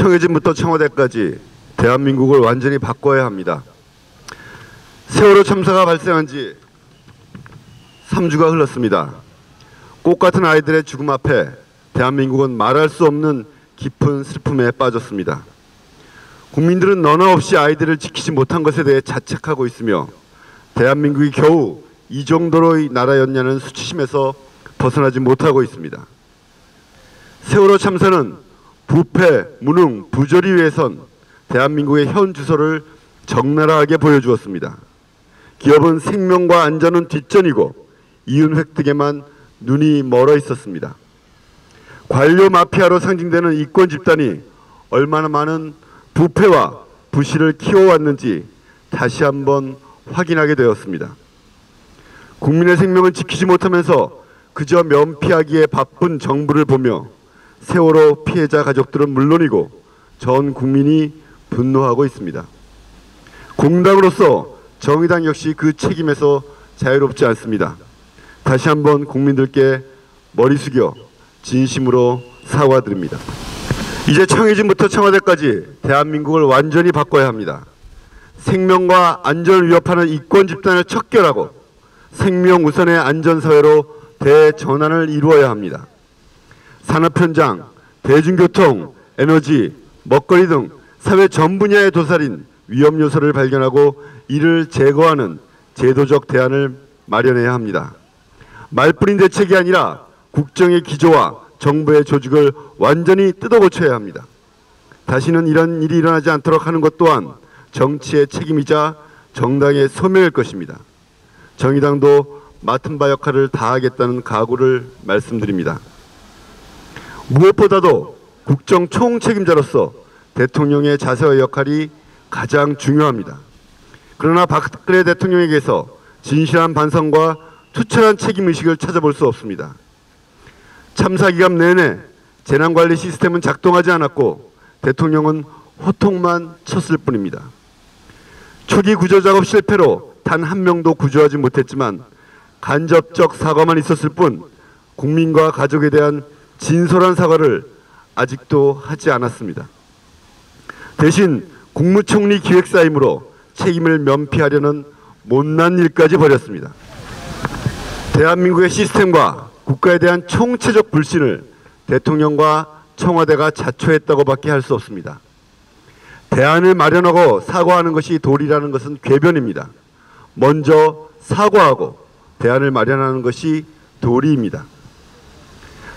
청해진부터 청와대까지 대한민국을 완전히 바꿔야 합니다. 세월호 참사가 발생한 지 3주가 흘렀습니다. 꽃 같은 아이들의 죽음 앞에 대한민국은 말할 수 없는 깊은 슬픔에 빠졌습니다. 국민들은 너나 없이 아이들을 지키지 못한 것에 대해 자책하고 있으며 대한민국이 겨우 이 정도로의 나라였냐는 수치심에서 벗어나지 못하고 있습니다. 세월호 참사는 부패, 무능, 부조리 위에 선 대한민국의 현 주소를 적나라하게 보여주었습니다. 기업은 생명과 안전은 뒷전이고 이윤 획득에만 눈이 멀어 있었습니다. 관료 마피아로 상징되는 이권 집단이 얼마나 많은 부패와 부실을 키워왔는지 다시 한번 확인하게 되었습니다. 국민의 생명을 지키지 못하면서 그저 면피하기에 바쁜 정부를 보며 세월호 피해자 가족들은 물론이고 전 국민이 분노하고 있습니다. 공당으로서 정의당 역시 그 책임에서 자유롭지 않습니다. 다시 한번 국민들께 머리 숙여 진심으로 사과드립니다. 이제 청해진부터 청와대까지 대한민국을 완전히 바꿔야 합니다. 생명과 안전을 위협하는 이권 집단을 척결하고 생명 우선의 안전사회로 대전환을 이루어야 합니다. 산업 현장, 대중교통, 에너지, 먹거리 등 사회 전 분야의 도살인 위험 요소를 발견하고 이를 제거하는 제도적 대안을 마련해야 합니다. 말뿐인 대책이 아니라 국정의 기조와 정부의 조직을 완전히 뜯어고쳐야 합니다. 다시는 이런 일이 일어나지 않도록 하는 것 또한 정치의 책임이자 정당의 소명일 것입니다. 정의당도 맡은 바 역할을 다하겠다는 각오를 말씀드립니다. 무엇보다도 국정 총책임자로서 대통령의 자세와 역할이 가장 중요합니다. 그러나 박근혜 대통령에게서 진실한 반성과 투철한 책임의식을 찾아볼 수 없습니다. 참사 기간 내내 재난관리 시스템은 작동하지 않았고 대통령은 호통만 쳤을 뿐입니다. 초기 구조작업 실패로 단 한 명도 구조하지 못했지만 간접적 사과만 있었을 뿐 국민과 가족에 대한 진솔한 사과를 아직도 하지 않았습니다. 대신 국무총리 기획사임으로 책임을 면피하려는 못난 일까지 벌였습니다. 대한민국의 시스템과 국가에 대한 총체적 불신을 대통령과 청와대가 자초했다고밖에 할 수 없습니다. 대안을 마련하고 사과하는 것이 도리라는 것은 궤변입니다. 먼저 사과하고 대안을 마련하는 것이 도리입니다.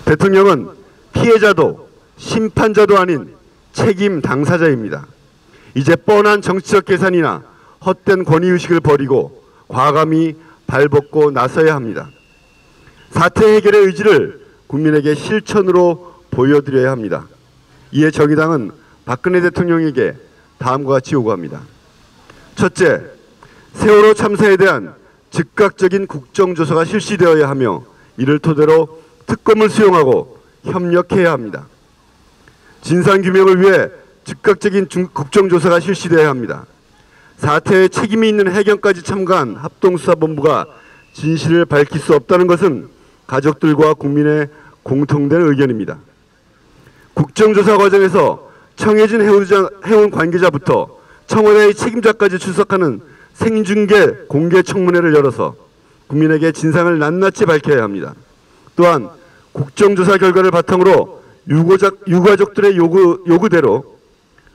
대통령은 피해자도 심판자도 아닌 책임 당사자입니다. 이제 뻔한 정치적 계산이나 헛된 권위의식을 버리고 과감히 발벗고 나서야 합니다. 사태 해결의 의지를 국민에게 실천으로 보여드려야 합니다. 이에 정의당은 박근혜 대통령에게 다음과 같이 요구합니다. 첫째, 세월호 참사에 대한 즉각적인 국정조사가 실시되어야 하며 이를 토대로 특검을 수용하고 협력해야 합니다. 진상규명을 위해 즉각적인 국정조사가 실시되어야 합니다. 사태에 책임이 있는 해경까지 참가한 합동수사본부가 진실을 밝힐 수 없다는 것은 가족들과 국민의 공통된 의견입니다. 국정조사 과정에서 청해진 해운 관계자부터 청와대의 책임자까지 출석하는 생중계 공개 청문회를 열어서 국민에게 진상을 낱낱이 밝혀야 합니다. 또한 국정조사 결과를 바탕으로 유가족들의 요구대로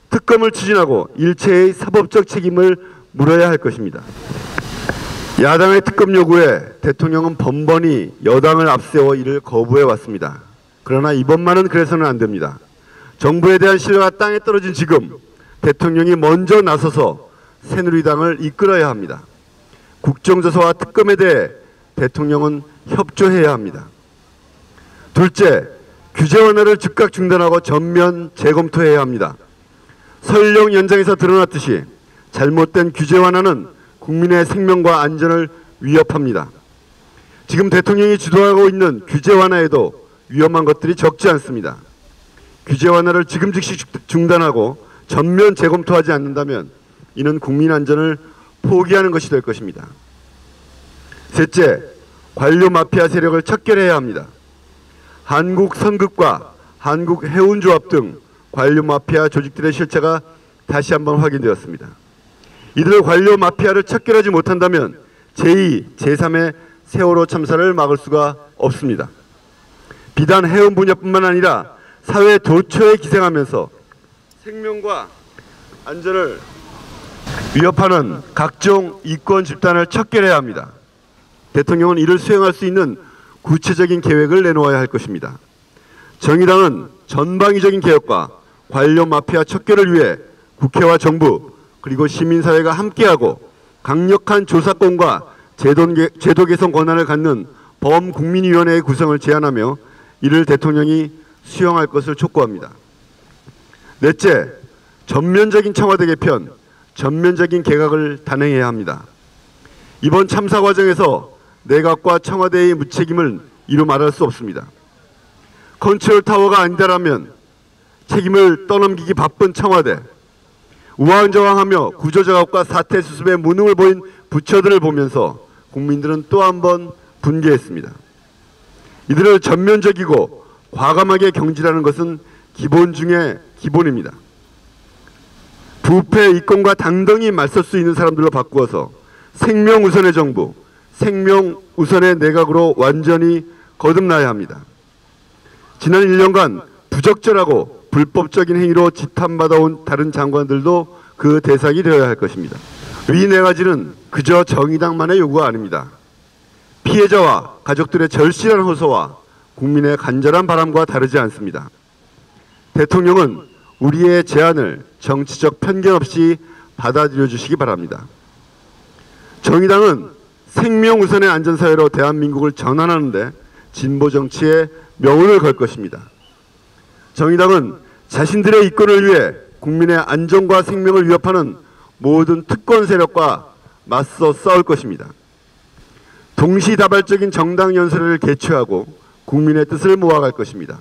특검을 추진하고 일체의 사법적 책임을 물어야 할 것입니다. 야당의 특검 요구에 대통령은 번번이 여당을 앞세워 이를 거부해 왔습니다. 그러나 이번만은 그래서는 안 됩니다. 정부에 대한 신뢰가 땅에 떨어진 지금 대통령이 먼저 나서서 새누리당을 이끌어야 합니다. 국정조사와 특검에 대해 대통령은 협조해야 합니다. 둘째, 규제 완화를 즉각 중단하고 전면 재검토해야 합니다. 설령 연장에서 드러났듯이 잘못된 규제 완화는 국민의 생명과 안전을 위협합니다. 지금 대통령이 주도하고 있는 규제 완화에도 위험한 것들이 적지 않습니다. 규제 완화를 지금 즉시 중단하고 전면 재검토하지 않는다면 이는 국민 안전을 포기하는 것이 될 것입니다. 셋째, 관료 마피아 세력을 척결해야 합니다. 한국선급과 한국해운조합 등 관료 마피아 조직들의 실체가 다시 한번 확인되었습니다. 이들 관료 마피아를 척결하지 못한다면 제2, 제3의 세월호 참사를 막을 수가 없습니다. 비단 해운 분야뿐만 아니라 사회 도처에 기생하면서 생명과 안전을 위협하는 각종 이권 집단을 척결해야 합니다. 대통령은 이를 수행할 수 있는 구체적인 계획을 내놓아야 할 것입니다. 정의당은 전방위적인 개혁과 관료 마피아 척결을 위해 국회와 정부 그리고 시민사회가 함께하고 강력한 조사권과 제도 개선 권한을 갖는 범국민위원회의 구성을 제안하며 이를 대통령이 수용할 것을 촉구합니다. 넷째, 전면적인 청와대 개편, 전면적인 개각을 단행해야 합니다. 이번 참사 과정에서 내각과 청와대의 무책임을 이루 말할 수 없습니다. 컨트롤 타워가 아니다라면 책임을 떠넘기기 바쁜 청와대, 우왕좌왕하며 구조작업과 사태 수습에 무능을 보인 부처들을 보면서 국민들은 또 한 번 분개했습니다. 이들을 전면적이고 과감하게 경질하는 것은 기본 중에 기본입니다. 부패 이권과 당당히 맞설 수 있는 사람들로 바꾸어서 생명 우선의 정부, 생명 우선의 내각으로 완전히 거듭나야 합니다. 지난 1년간 부적절하고 불법적인 행위로 지탄받아온 다른 장관들도 그 대상이 되어야 할 것입니다. 위 네 가지는 그저 정의당만의 요구가 아닙니다. 피해자와 가족들의 절실한 호소와 국민의 간절한 바람과 다르지 않습니다. 대통령은 우리의 제안을 정치적 편견 없이 받아들여 주시기 바랍니다. 정의당은 생명 우선의 안전사회로 대한민국을 전환하는 데 진보 정치에 명운을 걸 것입니다. 정의당은 자신들의 이권을 위해 국민의 안전과 생명을 위협하는 모든 특권 세력과 맞서 싸울 것입니다. 동시다발적인 정당 연설을 개최하고 국민의 뜻을 모아갈 것입니다.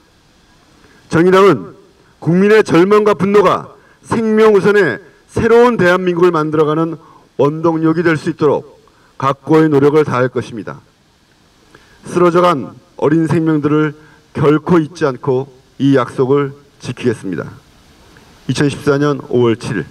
정의당은 국민의 절망과 분노가 생명 우선의 새로운 대한민국을 만들어가는 원동력이 될 수 있도록 각고의 노력을 다할 것입니다. 쓰러져간 어린 생명들을 결코 잊지 않고 이 약속을 지키겠습니다. 2014년 5월 7일